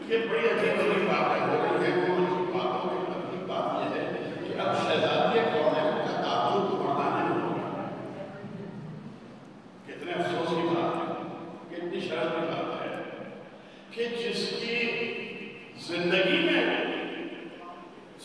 یہ بڑی عجیب عجیب باتیں ہو رہی ہیں،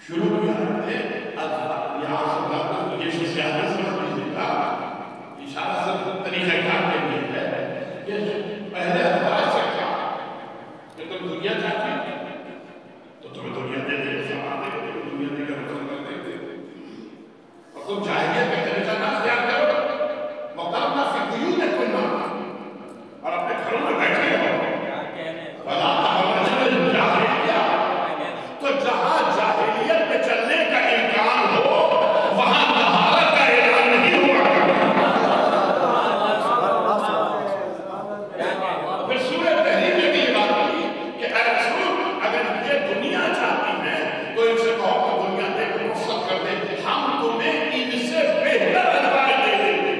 شروع کیا ہے یہاں سے یہ سیاست سمجھ کا اشارہ سے طریقہ کار کے لیے ہے کہ پہلے افواج سے کہا کہ تم دنیا چاہتی تو تمہیں دنیا دے دے سامان دے دے دنیا دے کر رسل کر دے دے اور تم جاہلیت کا طریقہ نہ اختیار کرو مقامنا فی قیود کننا اور اپنے گھروں میں بیٹھے ہو فلا تبرجن جاہلیت تو جہاں جاہلیت میں چلنے کا امکان ہو وہاں طہارت کا اعلان نہیں ہوا پھر سورہ تحریم میں بھی یہ بات کی کہ اے رسول اگر یہ دنیا چاہتی ہے تو ان سے کہو کہ دنیا دے کر رخصت کر دے ہم تمہیں ان سے بہتر ازواج دے دیں گے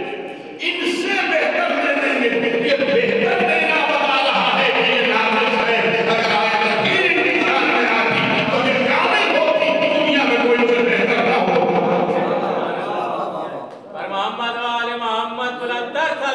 ان سے بہتر دے دیں گے یہ بہتر دینا بتا رہا ہے کہ یہ ناقص ہے اگر آیت تحقیر انسان میں آتی تو یہ کامل ہوتی دنیا میں کوئی سے بہتر نہ ہو پر محمد و آل محمد بلندر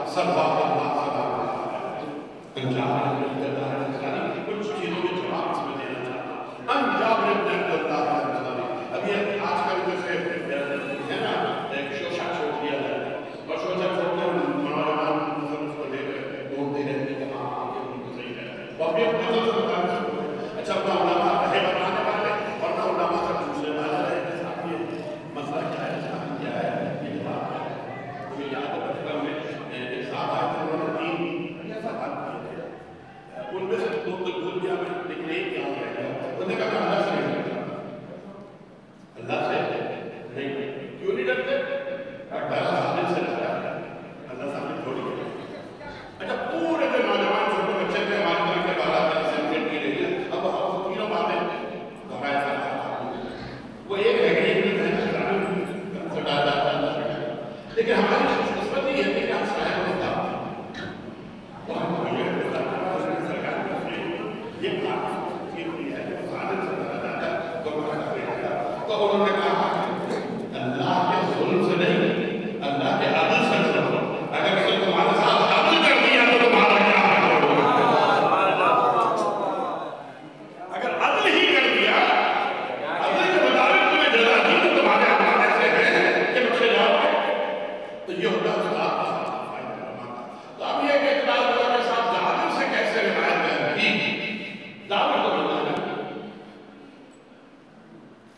صلوات اگر عدل ہی کر دیا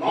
9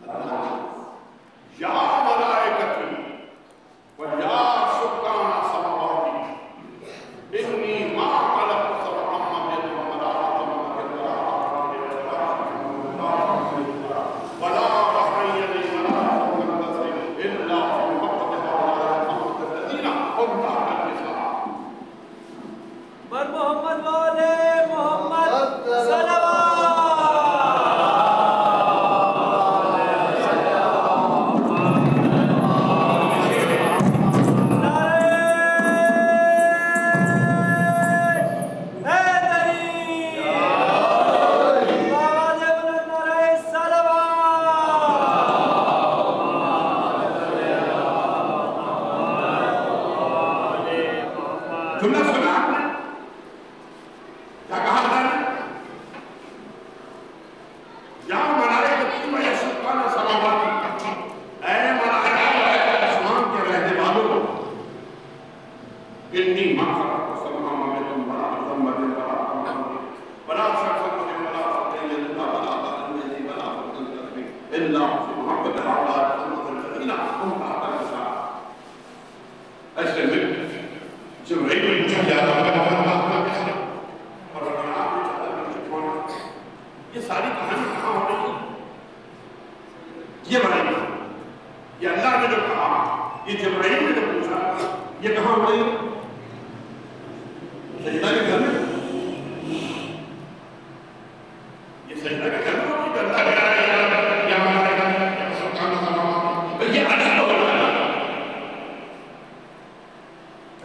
یا ملائکتی و یا سکان سماواتی انی ما خلقت سبع سماوات ولا بحرین ولا متصل الا فی مقتها الذین هم تحت النساء بر محمد والے محمد صلوات جملہ سنا آپ نے کیا کہا تھا یا ملائکتی و یا سکان سماواتی اے ملائکہ اے آسمان کے رہنے والوں انی ما خلقت السماء والارض ولا ذنب ولا شخص ولا فقير ولا ضال ولا فقير الا في محبت الاعضاء الذين هم تحت النساء ایسے میں جبرائیل کو اچھا جاتا ہے اور یہ ساری کہانی کہاں ہو رہی ہے یہ بنائی یہ اللہ نے جو کہا یہ جبرائیل نے جو پوچھا یہ کہاں ہو رہی ہے سجدہ کے گھر میں یہ سجدہ کے گھر میں ہوگی کہ اللہ کیا مانا ہے سبحان اللہ یہ عرش ہو رہا ہے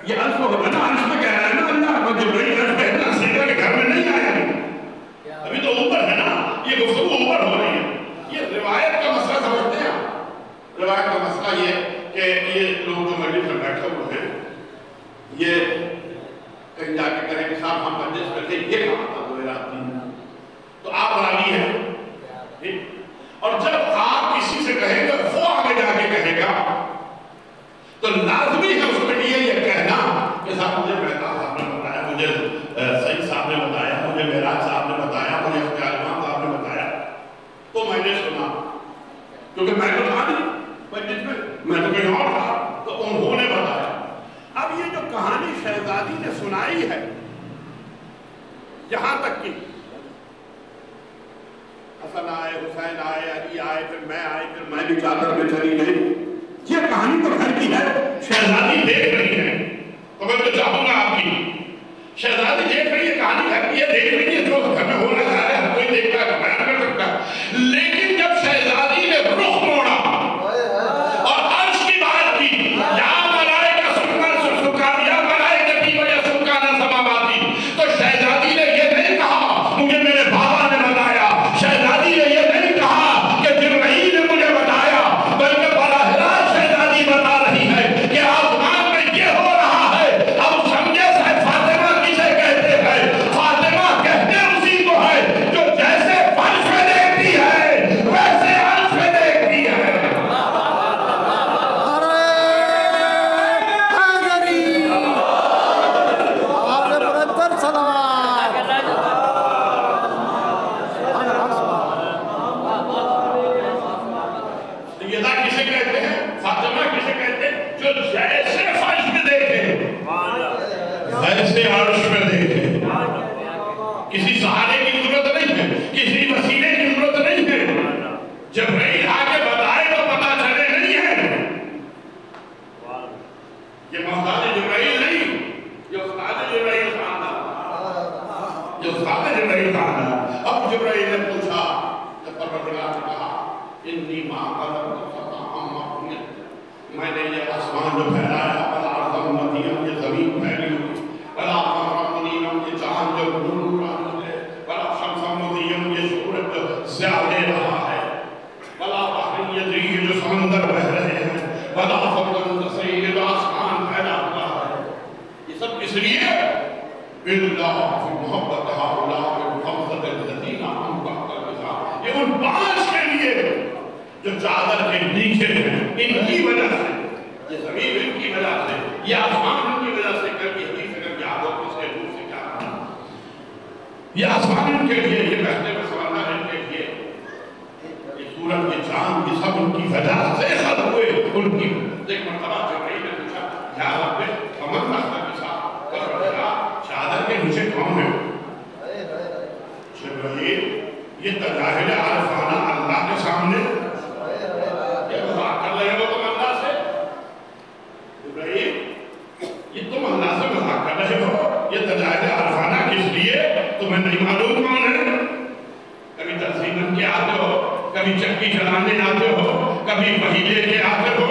یہ عرش ہو رہا ہے عرش میں کہہ رہا ہے نا اللہ کو جبرائیل عرش پہ ہے نا سجدہ کے گھر میں نہیں آیا ابھی تو اوپر ہے نا یہ گفتگو اوپر ہو رہی ہے یہ روایت کا مسئلہ سمجھتے ہیں روایت کا مسئلہ یہ کہ یہ لوگ جو مجلس میں بیٹھے ہوئے ہیں یہ کہیں جا کے کہیں کہ صاحب ہم مجلس میں تھے یہ کہا تھا دو رات دن تو آپ راوی ہیں اور جب آپ کسی سے کہیں گے وہ آگے جا کے کہے گا تو لازمی ہے اس میں یہ کہنا کہ صاحب مجھے مہتا صاحب نے بتایا مجھے سعید صاحب نے بتایا مجھے معراج صاحب نے بتایا مجھے اختیار امام صاحب نے بتایا تو میں نے سنا کیونکہ میں تو تھا نہیں میں تو کہیں اور تھا تو انہوں نے بتایا اب یہ جو کہانی شہزادی نے سنائی ہے یہاں تک کہ حسن آئے حسین آئے علی آئے پھر میں بھی چادر میں چلی گئی یہ کہانی تو گھر کی ہے شہزادی دیکھ رہی ہے تو میں تو چاہوں گا آپ کی شہزادی دیکھ رہی ہے کہانی گھر کی ہے دیکھ رہی ہے جو گھر میں ہونا چاہ رہا ہے ہر کوئی دیکھتا ہے بیان کر سکتا ہے لیکن جب شہزادی نے رخ موڑا اور عرش کی بات کی یا ملائکہ سکان یا ملائکتی و یا سکان سماواتی تو شہزادی نے یہ نہیں کہا مجھے میرے بابا نے بتایا شہزادی نے یہ نہیں کہا کہ جبرائیل نے مجھے بتایا بلکہ براہ راست شہزادی بتا رہی ہے کہ آسمان میں یہ ہو رہا ہے اب سمجھے صاحب فاطمہ کسے کہتے ہیں فاطمہ کہتے اسی کو ہے جو جیسے فرش میں دیکھتی ہے ویسے عرش میں دیکھتی ہے سیدہ کسے کہتے ہیں فاطمہ کسے کہتے ہیں جو جیسے فرش میں دیکھے ویسے عرش میں دیکھے کسی سہارے کی ضرورت نہیں ہے کسی وسیلے کی ضرورت نہیں ہے جبرائیل آگے بتائے تو پتا چلے نہیں ہے یہ محتاج جبرائیل نہیں یہ استاد جبرائیل خان تھا یہ استاد جبرائیل خان تھا اب جبرائیل نے پوچھا جب پروردگار نے کہا انی ما خلقت السماء والارض میں نے یہ آسمان جو پھیلایا بلا عظم مدیم یہ زمین پھیلی ہوئی بلا قمر منیم یہ چاند جو نور ہے بلا شمس مدیم یہ سورج زیادہ رہا ہے بلا بحر یجری جو سمندر بہ رہے ہیں بلا فضل تسیل جو آسمان پھیلا ہوا ہے یہ سب کس لیے اللہ فی محبت ہؤلاء بخمسۃ الذین هم تحت النساء یہ ان پانچ کے لیے جو چادر کے نیچے ہیں ان کی وجہ سے یہ زمین ان کی وجہ سے یہ آسمان ان کی وجہ سے کر کی حدیث اگر یاد ہو اس کے دور سے کیا کہا یہ آسمان ان کے لیے یہ بہتے میں سمندر ان کے لیے یہ سورج یہ جان یہ سب ان کی وجہ سے خلق ہوئے. ان کی ایک مرتبہ جبرائیل نے پوچھا یا رب فمن تحت الوساط، چادر کے نیچے کون ہے؟ جبرائیل یہ تجاہل عارفانہ اللہ کے سامنے یہ مذاق کر رہے ہو تم اللہ سے. جبرائیل یہ تم اللہ سے مذاق کر رہے ہو، یہ تجاہل عارفانہ کس لیے؟ تمہیں نہیں معلوم کون ہے؟ کبھی تنظیم کے آتے ہو، کبھی چکی چلانے آتے ہو، کبھی وحی لے کے آتے ہو،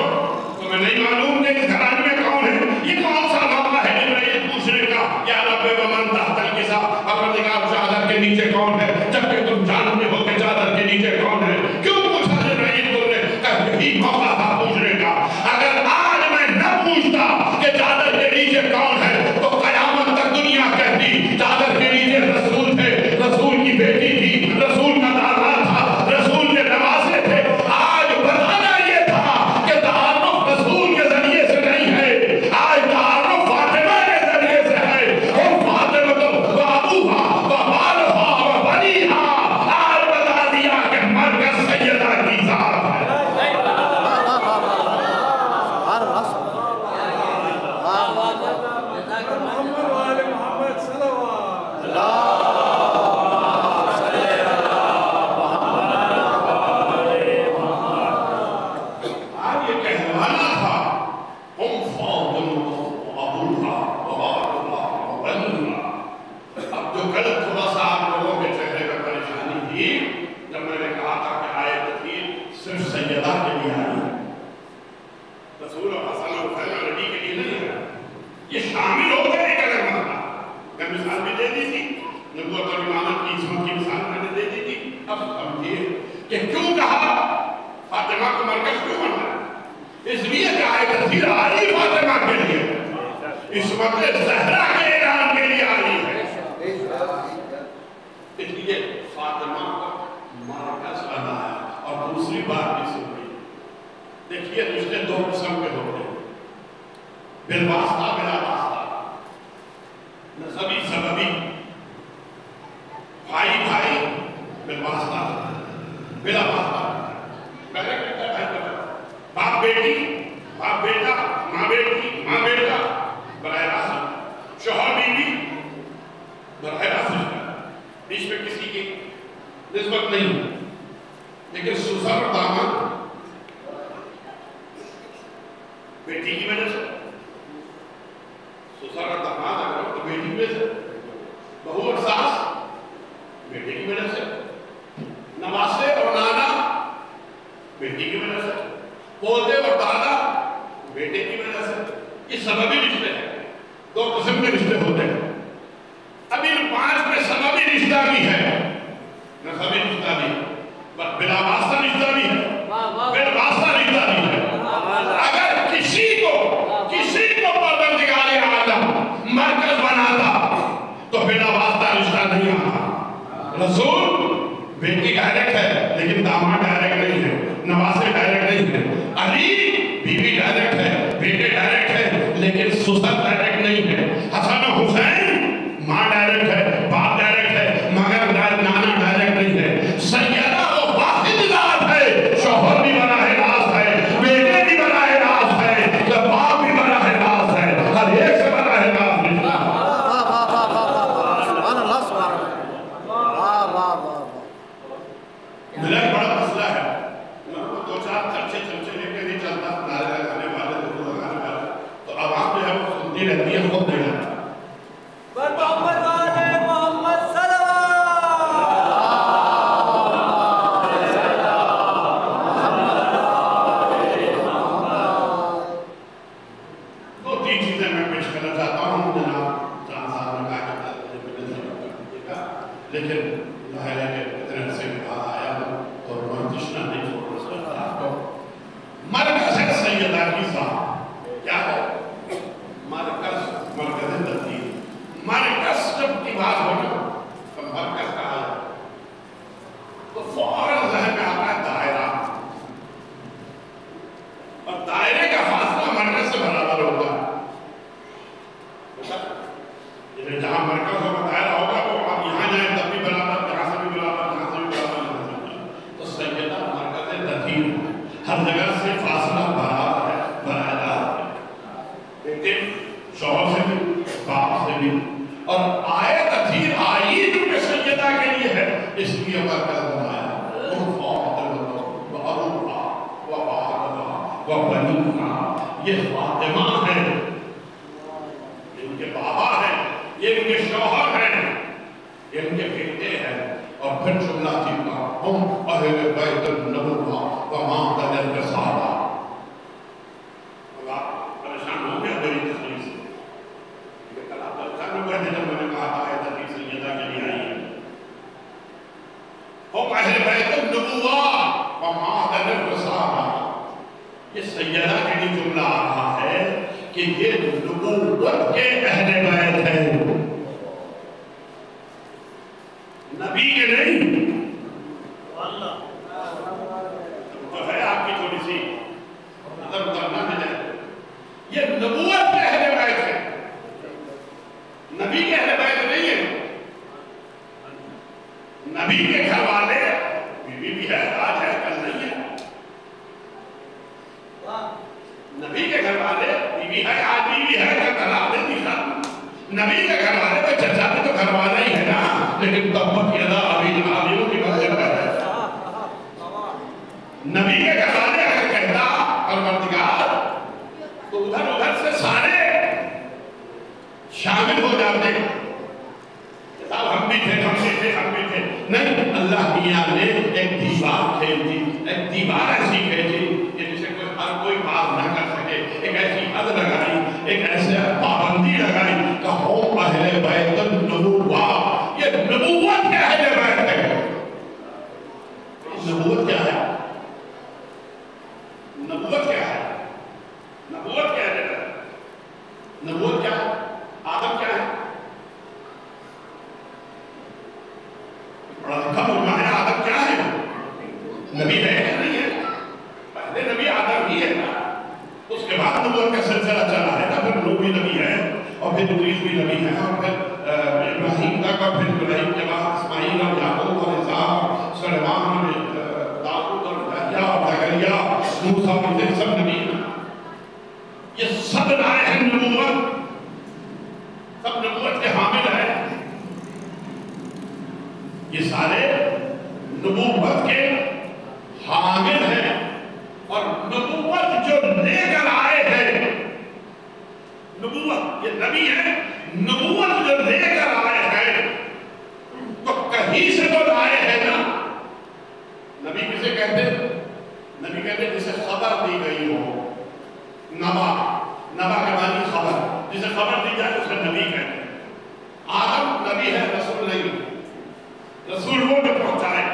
تمہیں نہیں معلوم کہ اس گھرانے میں کون ہے؟ یہ کون سا معاملہ ہے جبرائیل پوچھنے کا یا رب ومن تحت الوساط، پروردگار چادر کے نیچے کون ہے؟ جبکہ تم جانتے ہو کہ چادر کے نیچے کون ہے. کیوں پوچھا جبرائیل تم نے؟ کہ یہی موقع تھا پوچھنے کا. اگر آج میں نہ پوچھتا کہ چادر کے نیچے کون ہے تو قیامت تک دنیا کہتی چادر کے نیچے رسول تھے، رسول کی بیٹی تھی، رسول کا داماد تھا، رسول کے نواسے تھے. آج بتانا یہ تھا کہ تعارف رسول کے ذریعے سے نہیں ہے، آج تعارف فاطمہ کے ذریعے سے ہے. اور فاطمہ تو ابوہا و بالہا و بنیہا، آج بتا دیا کہ مرکز سیدہ کی ذات ہے. کثیر ہے، ہر جگہ سے فاصلہ بنا جا رہا ہے، لیکن شوہر سے بھی باپ سے بھی، اور آئے کثیر آئی جو کہ سیدہ کے لیے ہے، اس لیے برکت بنایا یہ فاطمہ ہے، یہ ان کے بابا ہیں، یہ ان کے شوہر ہیں، یہ ان کے بیٹے ہیں، اور پھر جملہ تھا ہم اہل بیت النبوہ وما قد الرسالہ۔ اللہ پریشان ہو گیا میری تقریر سے، یہ کل آپ پریشان ہو گئے تھے جب میں نے کہا تھا آیت حدیث سیدہ کے لیے آئی ہے، ہم اہل بیت النبوہ وما قد الرسالہ۔ یہ سیدہ کے لیے جملہ آ رہا ہے کہ یہ نبوت کے اہل بیت ہے، نبی کے نہیں۔ تو ہے آپ کی تھوڑی سی نظر اترنا نہ جائے، یہ نبوت کے اہل بیت ہے، نبی کے اہل بیت نہیں ہے۔ نبی کے گھر والے بیوی بھی ہے، آج ہے کل نہیں ہے، نبی کے گھر والے بیوی ہے، آج بیوی ہے، کل طلاق دے دی ختم۔ نبی کے گھر والے کوئی چچا بھی تو گھر والا ہی ہے نا، لیکن تبت یدا ابی لہب کی بات ہے۔ نبی کے گھر والے اگر کہتا پروردگار تو ادھر سے سارے شامل ہو جاتے، صاحب ہم بھی تھے، ہم بھی تھے، ہم بھی تھے، نہیں، اللہ میاں نے ایک دیوار کھیل دی، ایک دیوار ایسی کھیلی کہ جسے ہر کوئی پار نہ کر سکے، ایک ایسی حد لگائی، ایک ایسے پابندی لگائی کہ ہم اہل بیت النبوہ، یہ نبوت کے اہل بیت ہے۔ نبوت کیا ہے؟ نبوت کیا ہے؟ نبوت کیا ہے؟ نبوت کیا ہے؟ آدم کیا ہے؟ بڑا لکھا مجمع ہے، آدم کیا ہے؟ نبی ہے یا نہیں ہے؟ پہلے نبی آدم ہی ہے نا، اس کے بعد نبوت کا سلسلہ چلا ہے نا، پھر نوح بھی نبی ہے، اور پھر ادریس بھی نبی ہے، اور پھر ابراہیم تک، اور پھر ابراہیم کے بعد اسماعیل اور یعقوب اور اسحاق اور سلیمان اور داؤد اور یحییٰ اور زکریا، موسیٰ اور یہ سب نبی ہیں، یہ سب لائے ہیں نبوت، سب نبوت کے حامل ہیں، یہ سارے نبوت کے حامل ہیں، اور نبوت جو لے کر آئے ہیں، نبوت یہ نبی ہے، نبوت جو لے کر آئے ہیں تو کہیں سے تو لائے ہیں نا۔ نبی کسے کہتے؟ نبی کہتے جسے خبر دی گئی ہو، نبا، نبا کے معنی خبر، جسے خبر دی جائے اسے نبی کہتے ہیں۔ آدم نبی ہے، رسول نہیں، رسول وہ جو پہنچائے،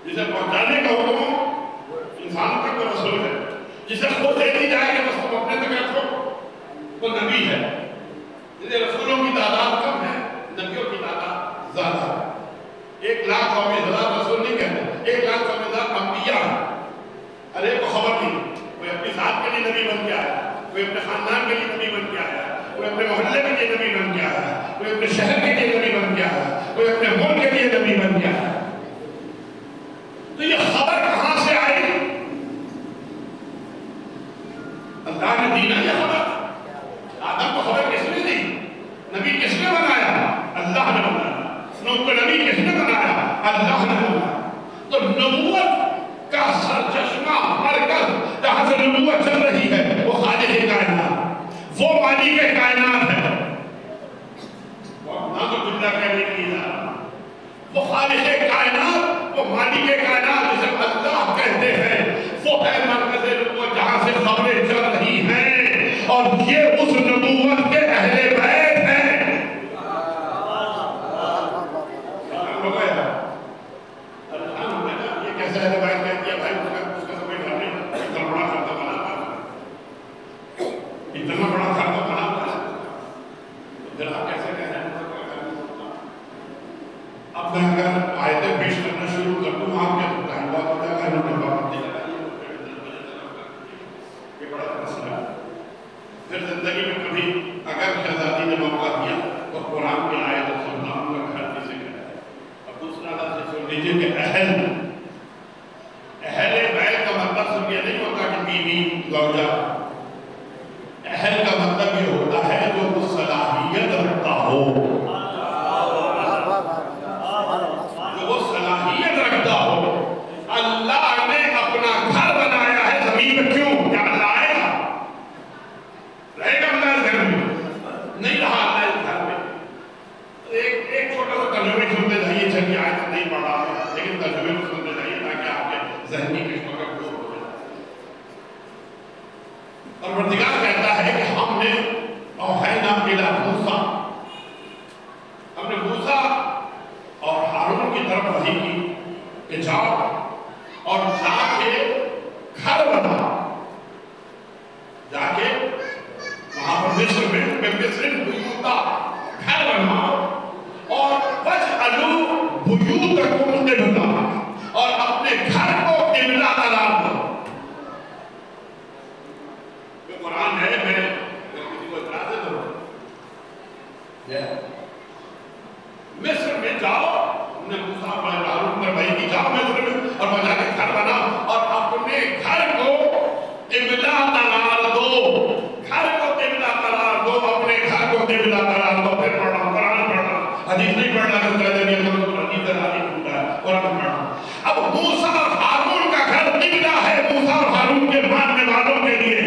جسے پہنچانے کا حکم ہو، انسان تک وہ رسول ہے، جسے خود دے دی جائے کہ بس تم اپنے تک رکھو، وہ نبی ہے۔ جسے رسولوں کی تعداد کم ہے، نبیوں کی تعداد زیادہ ہے۔ 1,00,000 رسول نہیں کہتے، 1,00,000 انبیاء ہیں، ہر ایک کو خبر نہیں، کوئی اپنی ذات کے لیے نبی بن کے آیا، کوئی اپنے خاندان کے لیے نبی بن کے آیا، کوئی اپنے محلے کے لیے نبی بن کے آیا، کوئی اپنے شہر کے لیے نبی بن کے آیا، کوئی اپنے ملک کے لیے نبی بن کے آیا۔ تو یہ خبر کہاں سے آئی؟ اللہ نے دی نا یہ خبر۔ آدم کو خبر کس نے دی؟ نبی کس نے بنایا؟ اللہ نے بنایا۔ نوح کو نبی کس نے بنایا؟ اللہ نے بنایا۔ تو نبوت کا سرچشمہ، مرکز جہاں سے نبوت چل رہی ہے، وہ خالق کائنات، وہ مالک کائنات ہے، نہ تو جملہ کہنے کی جا، وہ خالق کائنات، وہ مالک کائنات جسے اللہ کہتے ہیں، وہ ہے مرکز نبوت جہاں سے خبریں چل رہی ہیں، اور یہ اس نبوت کے اہل بیت ہیں۔ یہ کیسے اہل بیت کہہ دیا بھائی، اس کا کوئی گھر نہیں، اتنا بڑا گھر تو بنا پڑا، اتنا بڑا گھر تو بنا پڑا، پھر آپ کیسے کہہ رہے ہیں؟ اب میں اگر آیتیں پیش کرنا شروع کر دوں آپ کے تو ٹائم بات ہوتا ہے، انہوں نے پابندی لگائی ہے، یہ بڑا مسئلہ ہے۔ پھر زندگی میں کبھی اگر شہزادی نے موقع دیا تو قرآن کی آیت سننا، ان کا گھر کسے کہتا ہے۔ اور دوسرا لفظ سن لیجیے کہ اہل بیت مطلب یہ نہیں ہوتا کہ بیوی زوجہ، اہل کا مطلب یہ ہوتا ہے جو صلاحیت رکھتا ہو، جو وہ صلاحیت رکھتا ہو۔ اللہ نے اپنا گھر بنایا ہے زمین میں، کیوں؟ کیا اللہ آئے گا؟ رہے گا اللہ اس گھر میں؟ نہیں رہا اللہ اس گھر میں۔ ایک چھوٹا سا ترجمے سنتے جائیے، چلیے آیت نہیں پڑھا ہے لیکن ترجمے کو سنتے جائیے تاکہ آپ کے ذہنی کشمہ کا دور ہو جائے۔ اور پروردگار کہتا ہے کہ ہم نے اوحینا الی موسیٰ، ہم نے موسیٰ اور ہارون کی طرف وحی کی کہ جاؤ اور جا کے گھر بنا، جا کے وہاں پر مصر میں مصر بیوتا گھر بنا، اور وَجْعَلُوا بُيُوتَكُمْ قِبْلَةً، اور اپنے گھر کو قبلہ قرار دو۔ یہ قرآن ہے، میں کسی کو اعتراض ہے تو مصر میں جاؤ، ہم نے موسیٰ اور ہارون پر وحی کی، جاؤ مصر میں اور وہاں کے گھر بنا اور اپنے گھر کو قبلہ قرار دو، گھر کو قبلہ قرار دو، اپنے گھر کو قبلہ قرار دو۔ پھر پڑھا قرآن پڑھا، حدیث نہیں پڑھنا کہ قرآن پڑھا۔ اب موسیٰ اور ہارون کا گھر قبلہ ہے موسیٰ اور ہارون کے ماننے والوں کے لیے،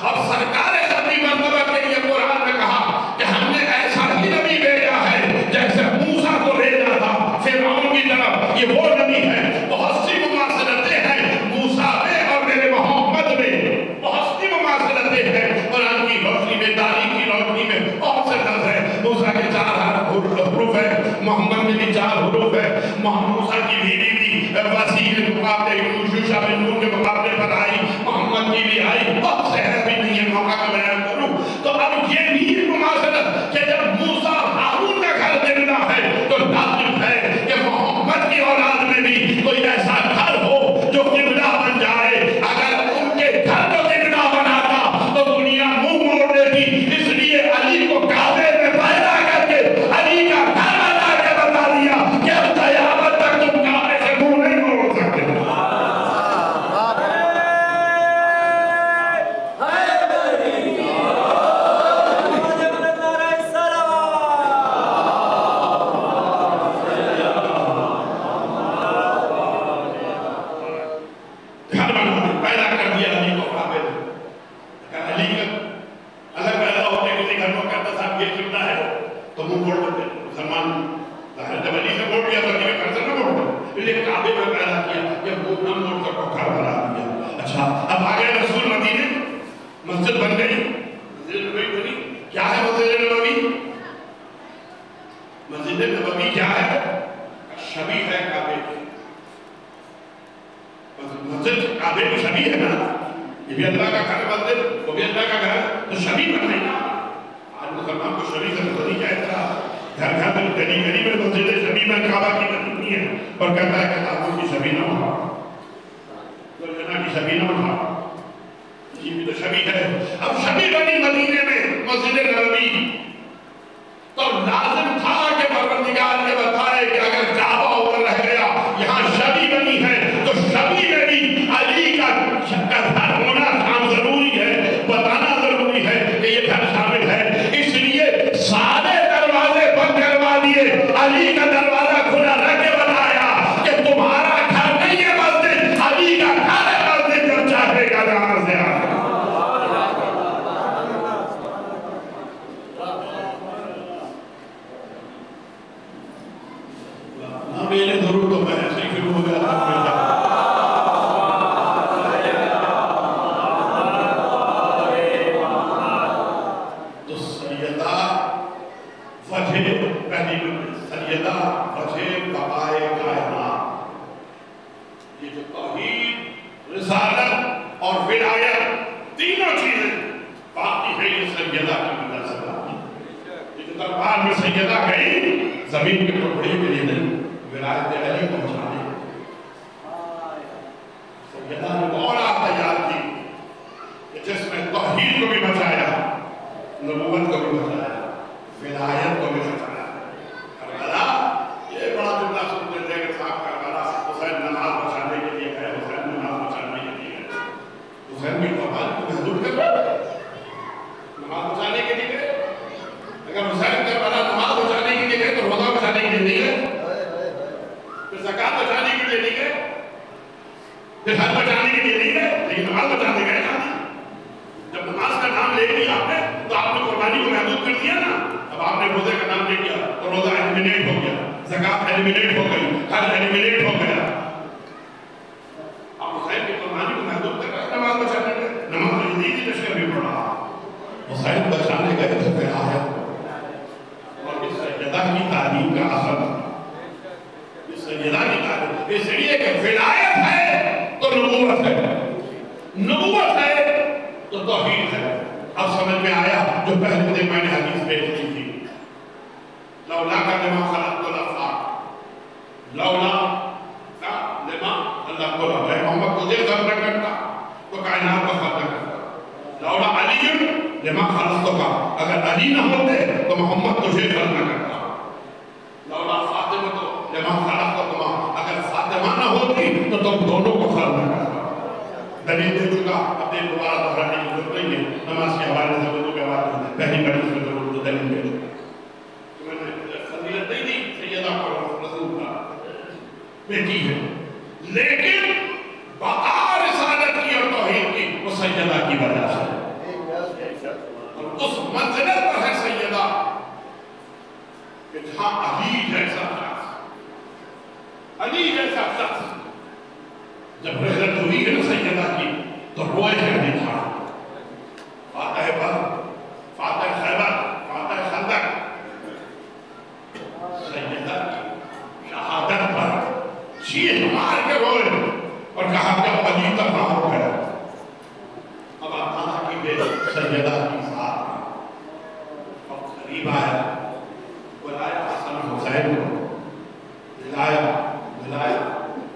اور سرکار اپنی مرتبہ کے لیے قرآن نے کہا کہ ہم نے ایسا ہی نبی بھیجا ہے جیسے موسیٰ کو بھیجا تھا فرعون کی طرف، یہ وہ نبی ہے۔ بہت سی مماثلتیں ہیں موسیٰ میں اور میرے محمد میں، بہت سی مماثلتیں ہیں قرآن کی روشنی میں، تاریخ کی روشنی میں بہت سے لفظ ہیں۔ موسیٰ کے 4 حروف ہے، محمد کے بھی 4 حروف ہے۔ موسیٰ کی بیوی بھی وسیع کے مقابلے یوشع بن نون کے مقابلے پر آئی، محمد کی بھی آئی، بہت سے ہے بھی نہیں ہے موقع کا بیان کروں تو اب یہ بھی مماثلت کہ جب موسیٰ ہارون کا گھر قبلہ ہے تو لازم ہے کہ محمد کی اولاد میں بھی کوئی ایسا گھر ہو جو قبلہ بن جائے۔ اگر ان کے گھر کو قبلہ بناتا تو دنیا منہ موڑ دیتی، اس لیے علی کو کعبے میں پیدا کر کے علی کا گھر بنا کے بتا دیا کہ اب قیامت تک تم کعبے سے منہ نہیں موڑ سکتے۔ مسجد بن گئی، مسجد نبوی بنی۔ کیا ہے مسجد نبوی؟ مسجد نبوی کیا ہے؟ شبیہ ہے کعبے کی، مسجد کعبے کی شبیہ ہے نا، یہ بھی اللہ کا گھر، مسجد وہ بھی اللہ کا گھر، تو شبیہ بن گئی نا۔ آج مسلمان کو شبیہ سے بنی کیا اعتراض؟ گھر گھر میں گلی گلی میں مسجد شبیہ میں کعبہ کی بنی ہے اور کہتا ہے کہ تعبیر کی شبیہ نہ اٹھا، جنا کی شبیہ نہ اٹھا، یہ بھی تو شبیہ ہے۔ اب شبیہ بنی مدینے میں مسجد نبوی، تو لازم تھا کہ پروردگار نے بتائے کہ اگر کعبہ اوپر رہ گیا یہاں شبیہ بنی ہے تو شبیہ میں بھی علی کا گھر ہونا ضروری ہے، بتانا ضروری ہے کہ یہ گھر شامل ہے۔ اس لیے سارے دروازے بند کروا دیے، علی کا دروازہ کھلا رکھ کے بتایا کہ تمہارا گھر نہیں ہے مسجد، علی کا گھر ہے مسجد، جب چاہے گا جہاں سے آئے۔ میرے ضرور تو میں ایسے ہی شروع ہو گیا تو سیدہ وجہ پہلی سیدہ وجہ بقائے کائنات، یہ جو توحید، رسالت اور ولایت تینوں چیزیں باقی ہے، یہ سیدہ کی وجہ سے باقی۔ یہ جو دربار میں سیدہ گئی زمین کے ٹکڑے کے لیے نہیں، ولایت علی پہنچانے، سیدہ نے مولا تیار کی کہ جس میں توحید کو بھی بچایا، نبوت کو بھی بچایا، ولایت کو بھی بچایا۔ کربلا یہ بڑا جملہ سنتے تھے کہ صاحب کربلا حسین نماز بچانے کے لیے ہے، حسین نماز بچانے کے لیے کے لیے نہیں گئے لیکن نماز بچانے گئے شادی جب نماز کا نام لے لیا آپ نے تو آپ نے قربانی کو محدود کر دیا نا اب آپ نے روزے کا نام لے لیا تو روزہ ایلیمینیٹ ہو گیا زکات ایلیمینیٹ ہو گئی حج ایلیمینیٹ ہو گیا آپ حسین کی قربانی کو محدود کر رہے ہیں نماز بچانے گئے نماز تو یزید کی لشکر بھی پڑھ رہا حسین بچانے گئے تو پھر آیا اور اس سیدہ کی تعلیم کا اثر اس سیدہ کی تعلیم اس لیے کہ ولایت ہے تو نبوت ہے نبوت ہے تو توحید ہے اب سمجھ میں آیا جو پہلے دن میں نے حدیث پیش کی تھی لولا کا لما خلقت الافلاق لولا کا لما اللہ کو اے محمد تجھے خلق نہ کرتا تو کائنات کو خلق نہ کرتا لولا علی لما خلقت کا اگر علی نہ ہوتے تو محمد تجھے خلق نہ کرتا لولا فاطمہ تو لما خلقت کا اگر فاطمہ نہ ہوتی تو تم دونوں کو خلق نہ کرتا دلیل دے چکا اپنے دوبارہ دہرانے کی ضرورت نہیں ہے نماز کے حوالے سے وضو کے حوالے سے پہلی بڑی سے ضرورت دلیل دے چکا میں نے فضیلت نہیں دی سیدہ کو رسول کا بیٹی ہے لیکن بقا رسالت کی اور توحید کی وہ سیدہ کی وجہ سے اور اس منزلت پر ہے سیدہ کہ جہاں علی جیسا شخص علی جیسا شخص جب رحلت ہوئی ہے نا سیدہ کی تو روئے ہیں نہیں تھا فاتح بدر فاتح خیبر فاتح خندق سیدہ کی شہادت پر چیخ مار کے روئے اور کہا کہ علی تباہ ہو گیا اب آپ کی بیٹی سیدہ کی ساتھ اب قریب آیا بلایا حسن حسین کو دلایا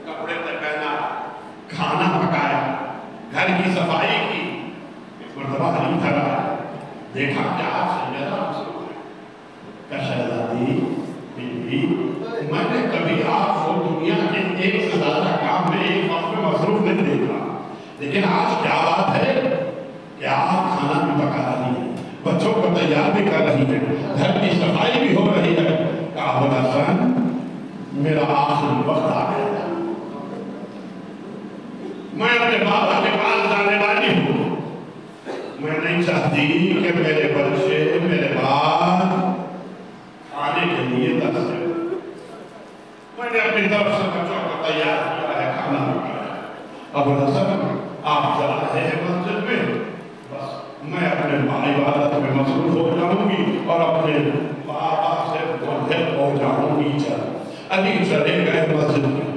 کپڑے تک پہنا کھانا پکایا گھر کی صفائی کی ایک مرتبہ علی گھر آیا دیکھا کیا سیدہ کہ شہزادی بیوی میں نے کبھی آپ کو دنیا کے ایک سے زیادہ کام میں ایک وقت میں مصروف نہیں دیکھا لیکن آج کیا بات ہے کہ آپ کھانا بھی پکا رہی ہیں بچوں کو تیار بھی کر رہی ہیں گھر کی صفائی بھی ہو رہی ہے کہا ابو الحسن میرا آخری وقت آ گیا میں اپنے بابا کے پاس جانے والی ہوں میں نہیں چاہتی کہ میرے بچے میرے بعد آنے کے لیے ترسے میں نے اپنی طرف سے بچوں کو تیار کیا ہے کھانا پکایا ابو الحسن آپ چلا رہے ہیں مسجد میں بس میں اپنے عبادت میں مصروف ہو جاؤں گی اور اپنے بابا سے منحل ہو جاؤں گی علی چلے گئے مسجد میں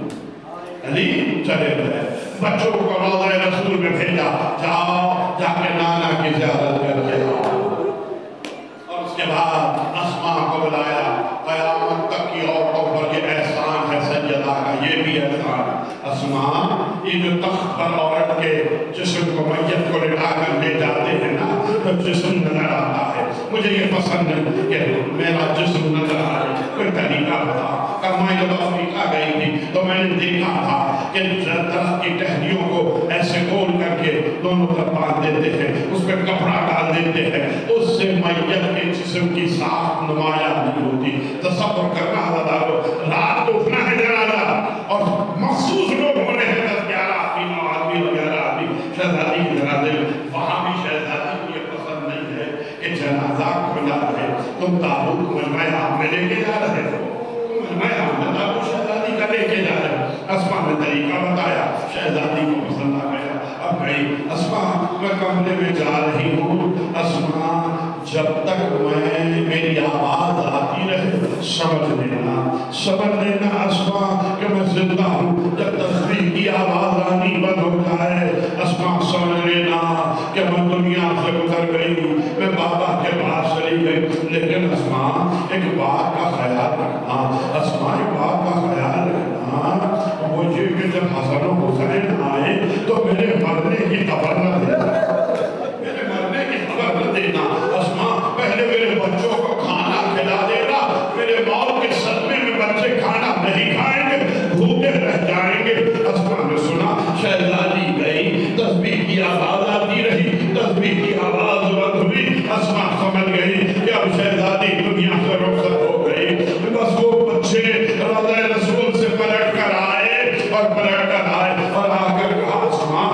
علی چلے گئے بچوں کو روضہ رسول میں بھیجا جاؤ جا کے نانا کی زیارت کر کے اور اس کے بعد اسماء کو بلایا قیامت تک کی عورتوں پر یہ احسان ہے سیدہ کا یہ بھی احسان اسماء یہ جو تخت پر عورت کے جسم کو میت کو لٹا کر لے جاتے ہیں نا تو جسم نظر آتا ہے مجھے یہ پسند ہے کہ میرا جسم نظر آئے کوئی طریقہ بتا کہ میں جب افریقہ گئی تھی تو میں نے دیکھا تھا کہ درخت کی ٹہنیوں کو ایسے گول کر کے دونوں طرف باندھ دیتے ہیں اس پہ کپڑا ڈال دیتے ہیں اس سے میت کے جسم کی ساخت نمایاں نہیں ہوتی تصور کرنا ہزاروں رات کو اٹھنا ہے جنازہ اور مخصوص لوگ ہونے ہیں 10-11 آدمی 9 آدمی 11 آدمی شہزادی کی جنازے وہاں بھی شہزادی کو یہ پسند نہیں ہے کہ جنازہ کھلا رہے تم تابوت مجمع آپ میں لے کے جا رہے ہو میں ہم تابوت شہزادی کا لے کے جا رہے ہو اسماء نے طریقہ بتایا شہزادی کو پسند آ گیا اب گئی اسماء میں کمرے میں جا رہی ہوں اسماء جب تک میری آواز آتی رہے سمجھ لینا اسماء کہ میں زندہ ہوں جب تسبیح کی آواز آنی بند ہو جائے اسماء سمجھ لینا کہ میں دنیا سے گزر گئی میں بابا کے پاس چلی گئی لیکن اسماء ایک بات کا خیال رکھنا اسماء ایک بات کا خیال رکھنا وہ یہ کہ جب حسن و حسین آئے تو میرے مرنے کی خبر نہ دینا میرے مرنے کی خبر نہ دینا اسماء پہلے میرے بچوں کو کھانا کھلا دینا میرے موت کے صدمے میں بچے کھانا نہیں کھائیں گے بھوکے رہ جائیں گے اسماء نے سنا شہزادی گئی تسبیح کی آواز آتی رہی تسبیح کی آواز بند ہوئی اسماء سمجھ گئی کہ اب شہزادی دنیا سے رخصت ہو گئی بس وہ بچے روضہ رسول سے پلٹ کر آئے اور پلٹ کر آئے اور آ کر کہا اسماء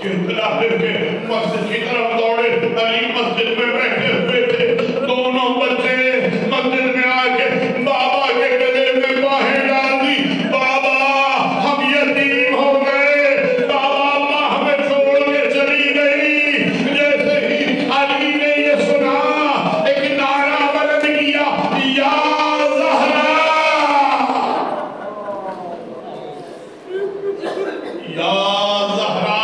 یہ اطلاع دے کے مسجد کی طرف دوڑے. علی مسجد میں بیٹھے ہوئے تھے. دونوں بچے مسجد میں آ کے بابا کے گلے میں باہیں ڈال دی. بابا ہم یتیم ہو گئے. بابا اللہ ہمیں چھوڑ کے چلی گئی. جیسے ہی علی نے یہ سنا ایک نعرہ بلند کیا, یا زہرا, یا زہرا.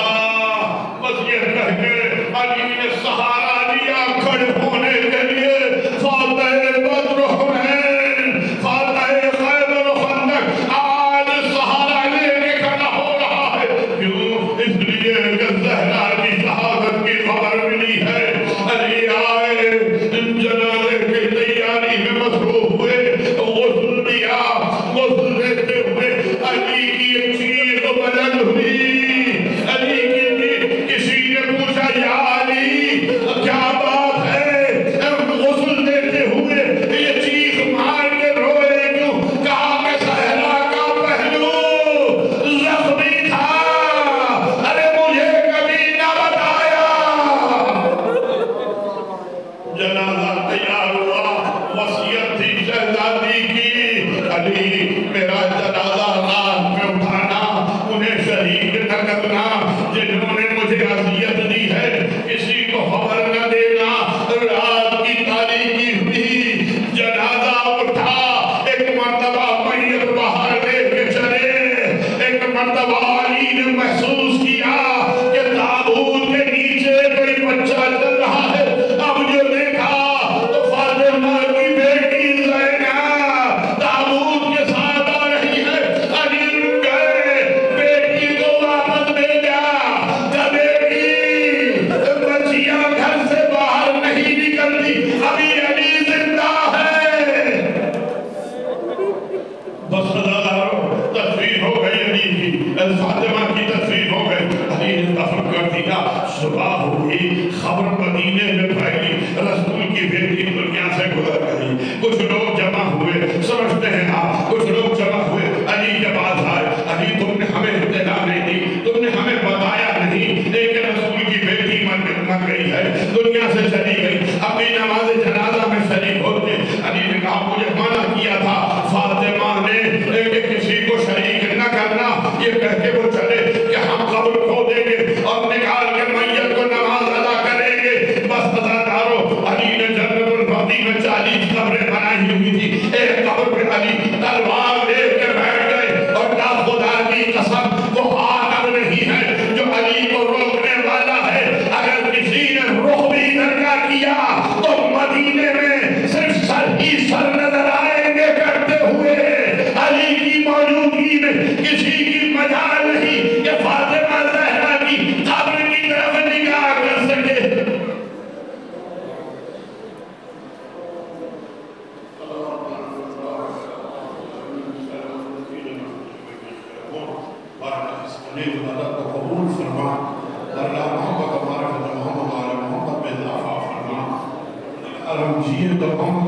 بس یہ کہہ کے علی نے سہارا لیا کھڑے ہونے کے لیے. فاتح بدر حنین, فاتح خیبر و خندق آج سہارا لے کے کھڑا ہو رہا ہے. کیوں؟ اس لیے کہ زہرا کی شہادت کی خبر ملی ہے. علی آئے, جنازے کی تیاری میں مصروف ہوئے. غسل دیا, غسل دیتے ہوئے علی کی ایک چیخ بلند ہوئی. علی کی کسی نے پوچھا, یا علی کیا بات ہے؟ غسل دیتے ہوئے یہ چیخ مار کے روئے کیوں؟ کہا کہ صحرا کا پہلو زخمی تھا. ارے مجھے کبھی نہ بتایا. جنازہ تیار ہوا, وصیت تھی شہزادی کی, علی میرا جنازہ رات میں اٹھانا, انہیں شریک نہ کرنا. جنہوں نے مجھے اذیت دی ہے کسی کو خبر نہ دینا. رات کی تاریکی ہوئی, جنازہ اٹھا. ایک مرتبہ میت باہر لے کے چلے. ایک مرتبہ علی نے محسوس کیا کہ تابوت کے نیچے کوئی بچہ چل رہا ہے. اب جو دیکھا تو فاطمہ کی بیٹی زینب تابوت کے ساتھ آ رہی ہے. علی رک گئے, بیٹی کو واپس دے جا. بیٹی بچیاں گھر سے باہر نہیں نکلتی, ابھی علی زندہ ہے. بس سزاداروں, تصویر ہو گئی علی کی, فاطمہ کی تصویر ہو گئی. علی نے دفن کر دیا. صبح ہوئی, خبر مدینے میں پھیلی, رسول کی بیٹی دنیا سے گزر گئی. کچھ لوگ جمع ہوئے, سمجھتے ہیں آپ, کچھ لوگ جمع ہوئے علی کے پاس آئے. علی تم نے ہمیں اطلاع نہیں دی, تم نے ہمیں بتایا نہیں, لیکن رسول کی بیٹی مر گئی ہے, دنیا سے چلی گئی. اپنی نماز جنازہ میں شریک ہوتے. علی نے کہا مجھے منع کیا تھا فاطمہ نے کہ کسی کو شریک نہ کرنا. یہ کہہ کے وہ چلے کہ ہم قبر کھو دیں گے اور نکال کے میت کو نماز ادا کریں گے. بس سزاداروں, علی نے جنت البقیع میں 40 قبریں بنائی ہوئی تھی. ایک قبر پہ علی تلوار لے کے بیٹھ گئے اور کہا خدا کی قسم وہ آدم نہیں ہے جو علی کو روکنے والا ہے. اگر کسی نے رخ بھی درگاہ کیا تو مدینے میں صرف سر ہی سر نظر آئیں گے کرتے ہوئے. علی کی موجودگی میں کسی کی مجال نہیں کہ فاطمہ زہرا کی قبر کی طرف نگاہ کر سکے. مدد کو قبول فرما. اللہ محمد ہمارا محمد علیہ محمد میں اضافہ فرما. اور ہم جیے تو ہم